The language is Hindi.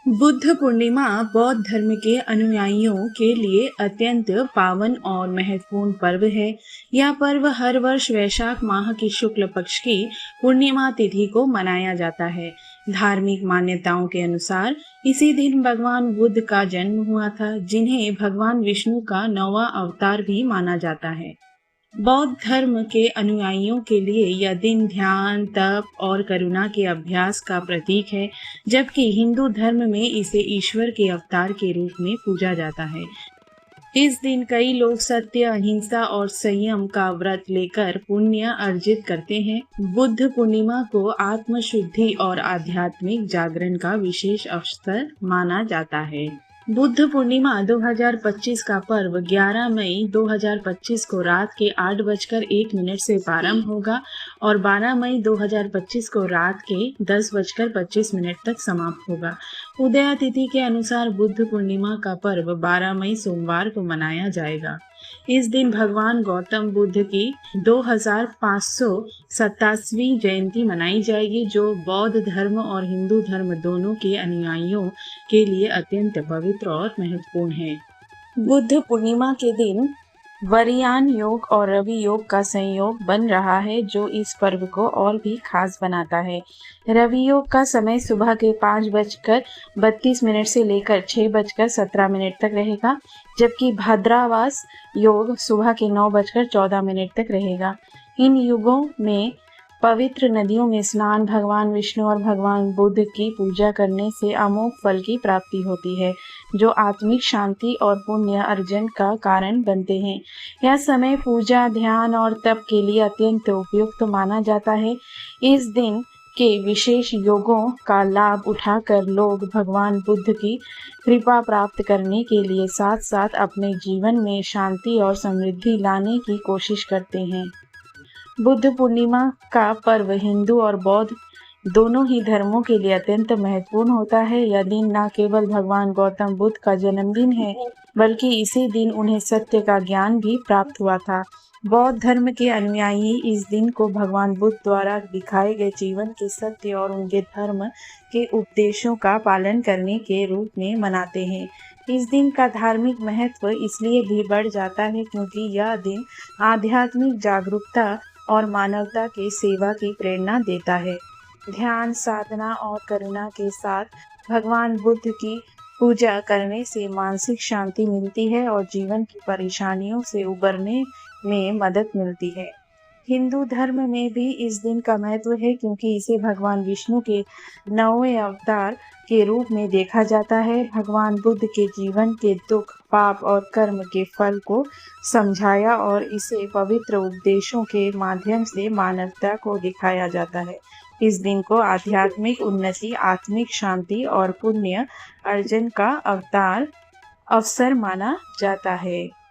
बुद्ध पूर्णिमा बौद्ध धर्म के अनुयायियों के लिए अत्यंत पावन और महत्वपूर्ण पर्व है। यह पर्व हर वर्ष वैशाख माह की शुक्ल पक्ष की पूर्णिमा तिथि को मनाया जाता है। धार्मिक मान्यताओं के अनुसार इसी दिन भगवान बुद्ध का जन्म हुआ था, जिन्हें भगवान विष्णु का 9वां अवतार भी माना जाता है। बौद्ध धर्म के अनुयायियों के लिए यह दिन ध्यान, तप और करुणा के अभ्यास का प्रतीक है, जबकि हिंदू धर्म में इसे ईश्वर के अवतार के रूप में पूजा जाता है। इस दिन कई लोग सत्य, अहिंसा और संयम का व्रत लेकर पुण्य अर्जित करते हैं। बुद्ध पूर्णिमा को आत्म शुद्धि और आध्यात्मिक जागरण का विशेष अवसर माना जाता है। बुद्ध पूर्णिमा 2025 का पर्व 11 मई 2025 को रात के 8:01 से प्रारंभ होगा और 12 मई 2025 को रात के 10:25 तक समाप्त होगा। उदय तिथि के अनुसार बुद्ध पूर्णिमा का पर्व 12 मई सोमवार को मनाया जाएगा। इस दिन भगवान गौतम बुद्ध की 2587वीं जयंती मनाई जाएगी, जो बौद्ध धर्म और हिंदू धर्म दोनों के अनुयायियों के लिए अत्यंत पवित्र और महत्वपूर्ण है। बुद्ध पूर्णिमा के दिन वरियान योग और रवि योग का संयोग बन रहा है, जो इस पर्व को और भी खास बनाता है। रवि योग का समय सुबह के 5:32 से लेकर 6:17 तक रहेगा, जबकि भद्रावास योग सुबह के 9:14 तक रहेगा। इन युगों में पवित्र नदियों में स्नान, भगवान विष्णु और भगवान बुद्ध की पूजा करने से अमोघ फल की प्राप्ति होती है, जो आत्मिक शांति और पुण्य अर्जन का कारण बनते हैं। यह समय पूजा, ध्यान और तप के लिए अत्यंत उपयुक्त माना जाता है। इस दिन के विशेष योगों का लाभ उठाकर लोग भगवान बुद्ध की कृपा प्राप्त करने के लिए साथ साथ अपने जीवन में शांति और समृद्धि लाने की कोशिश करते हैं। बुद्ध पूर्णिमा का पर्व हिंदू और बौद्ध दोनों ही धर्मों के लिए अत्यंत महत्वपूर्ण होता है। यह दिन न केवल भगवान गौतम बुद्ध का जन्मदिन है, बल्कि इसी दिन उन्हें सत्य का ज्ञान भी प्राप्त हुआ था। बौद्ध धर्म के अनुयायी इस दिन को भगवान बुद्ध द्वारा दिखाए गए जीवन के सत्य और उनके धर्म के उपदेशों का पालन करने के रूप में मनाते हैं। इस दिन का धार्मिक महत्व इसलिए भी बढ़ जाता है क्योंकि यह दिन आध्यात्मिक जागरूकता और मानवता के सेवा की प्रेरणा देता है। ध्यान, साधना और करुणा के साथ भगवान बुद्ध की पूजा करने से मानसिक शांति मिलती है और जीवन की परेशानियों से उबरने में मदद मिलती है। हिंदू धर्म में भी इस दिन का महत्व है क्योंकि इसे भगवान विष्णु के 9वें अवतार के रूप में देखा जाता है। भगवान बुद्ध के जीवन के दुख, पाप और कर्म के फल को समझाया और इसे पवित्र उपदेशों के माध्यम से मानवता को दिखाया जाता है। इस दिन को आध्यात्मिक उन्नति, आत्मिक शांति और पुण्य अर्जन का अवसर माना जाता है।